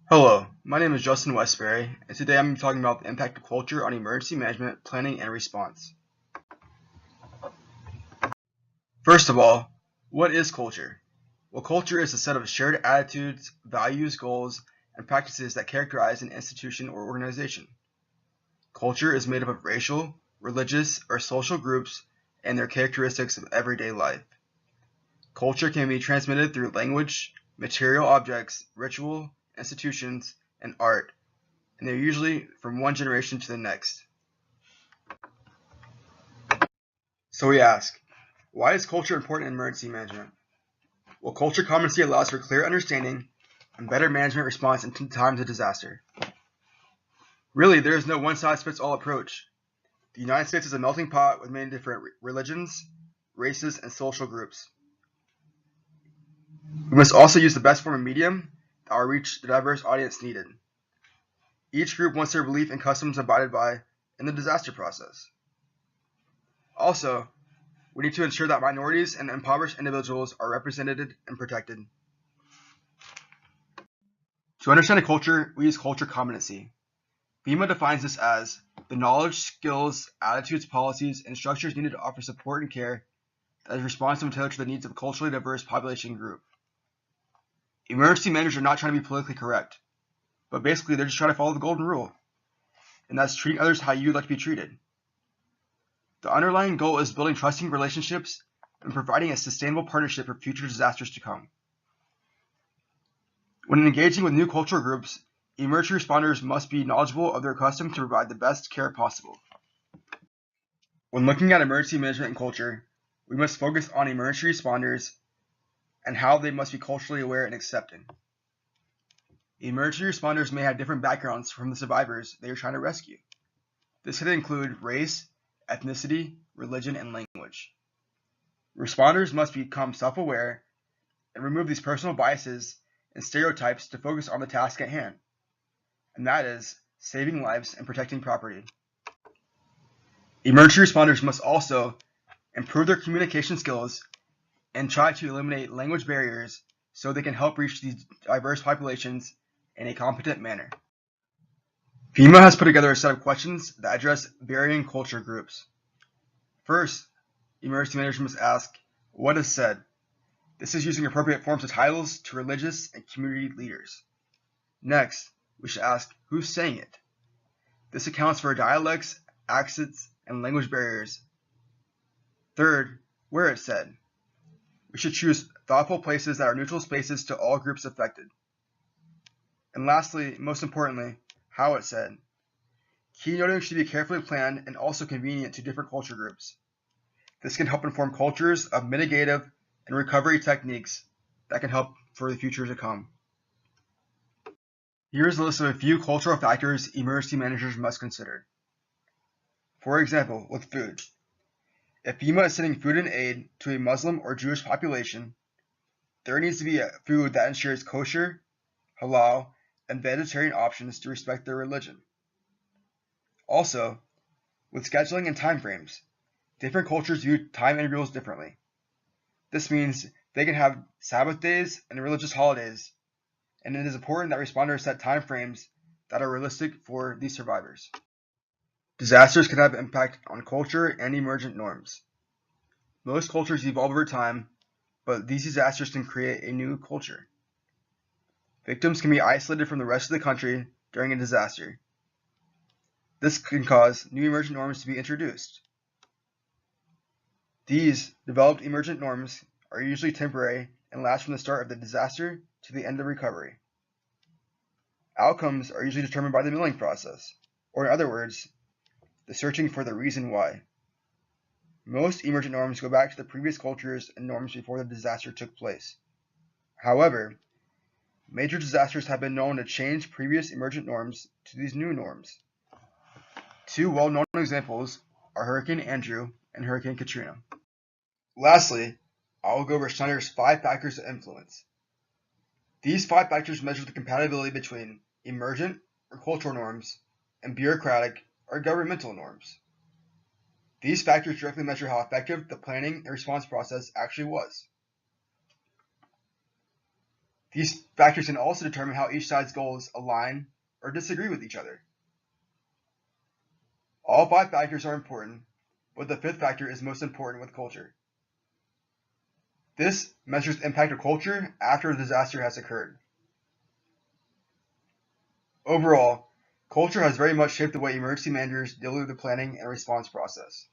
Hello, my name is Justin Westbury, and today I'm talking about the impact of culture on emergency management, planning, and response. First of all, what is culture? Well, culture is a set of shared attitudes, values, goals, and practices that characterize an institution or organization. Culture is made up of racial, religious, or social groups and their characteristics of everyday life. Culture can be transmitted through language, material objects, ritual, institutions, and art, and they're usually from one generation to the next. So we ask, why is culture important in emergency management? Well, culture competency allows for clear understanding and better management response in times of disaster. Really, there is no one-size-fits-all approach. The United States is a melting pot with many different religions, races, and social groups. We must also use the best form of medium that will reach the diverse audience needed. Each group wants their belief and customs abided by in the disaster process. Also, we need to ensure that minorities and impoverished individuals are represented and protected. To understand a culture, we use culture competency. FEMA defines this as the knowledge, skills, attitudes, policies, and structures needed to offer support and care that is responsive and tailored to the needs of a culturally diverse population group. Emergency managers are not trying to be politically correct, but basically they're just trying to follow the golden rule, and that's treating others how you'd like to be treated. The underlying goal is building trusting relationships and providing a sustainable partnership for future disasters to come. When engaging with new cultural groups, emergency responders must be knowledgeable of their custom to provide the best care possible. When looking at emergency management and culture, we must focus on emergency responders and how they must be culturally aware and accepting. Emergency responders may have different backgrounds from the survivors they are trying to rescue. This could include race, ethnicity, religion, and language. Responders must become self-aware and remove these personal biases and stereotypes to focus on the task at hand, and that is saving lives and protecting property. Emergency responders must also improve their communication skills and try to eliminate language barriers so they can help reach these diverse populations in a competent manner. FEMA has put together a set of questions that address varying culture groups. First, emergency managers must ask, what is said? This is using appropriate forms of titles to religious and community leaders. Next, we should ask, who's saying it? This accounts for dialects, accents, and language barriers. Third, where it's said. We should choose thoughtful places that are neutral spaces to all groups affected. And lastly, most importantly, how it's said. Keynoting should be carefully planned and also convenient to different culture groups. This can help inform cultures of mitigative and recovery techniques that can help for the future to come. Here's a list of a few cultural factors emergency managers must consider. For example, with food. If FEMA is sending food and aid to a Muslim or Jewish population, there needs to be a food that ensures kosher, halal, and vegetarian options to respect their religion. Also, with scheduling and time frames, different cultures view time intervals differently. This means they can have Sabbath days and religious holidays, and it is important that responders set time frames that are realistic for these survivors. Disasters can have impact on culture and emergent norms. Most cultures evolve over time, but these disasters can create a new culture. Victims can be isolated from the rest of the country during a disaster. This can cause new emergent norms to be introduced. These developed emergent norms are usually temporary and last from the start of the disaster to the end of recovery. Outcomes are usually determined by the milling process, or in other words, the searching for the reason why. Most emergent norms go back to the previous cultures and norms before the disaster took place. However, major disasters have been known to change previous emergent norms to these new norms. Two well-known examples are Hurricane Andrew and Hurricane Katrina. Lastly, I will go over Schneider's 5 factors of influence. These 5 factors measure the compatibility between emergent or cultural norms and bureaucratic or governmental norms. These factors directly measure how effective the planning and response process actually was. These factors can also determine how each side's goals align or disagree with each other. All 5 factors are important, but the 5th factor is most important with culture. This measures the impact of culture after a disaster has occurred. Overall, culture has very much shaped the way emergency managers deal with the planning and response process.